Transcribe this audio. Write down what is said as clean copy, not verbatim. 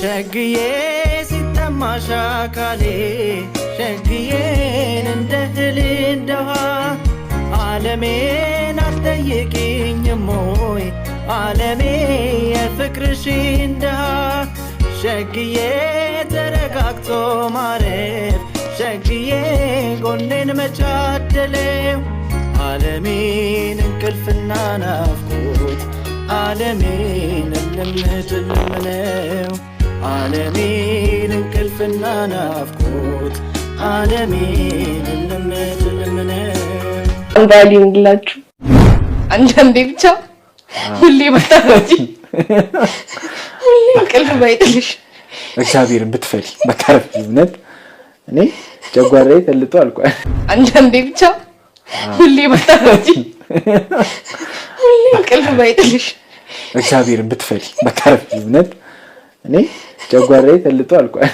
ሸግዬ ሲጠማሽ አካሌ ሸግዬን እንደ እህል እንደ ውሃ ዓለሜን አትጠይቂኝም ሆይ ዓለሜ የፍቅርሽን ድሃ ሸግዬ ተረጋግቶ ማረፍ ሸግዬ ጎኔን መቻደለው ዓለሜን እንቅልፍና ናፍቆት ዓለሜን ልምትልምነው ዓለሜን እንቅልፍና ናፍቆት ዓለሜን ልምትልምነው አንዳሊ እንግላችሁ አንዳንዴ ብቻ ሁሌ መጣጂ ሁሌ እንቅልፍ ባይጥልሽ እግዚአብሔርን ብትፈሪ በካረፍ እውነት እኔ ጀጓራዬ ተልጦ አልቋል አንዳንዴ ብቻ ሁሌ መጣጂ ሁሌ እንቅልፍ ባይጥልሽ እግዚአብሔርን ብትፈሪ በካረፍ እውነት እኔ ጀጓራዬ ተልጦ አልቋል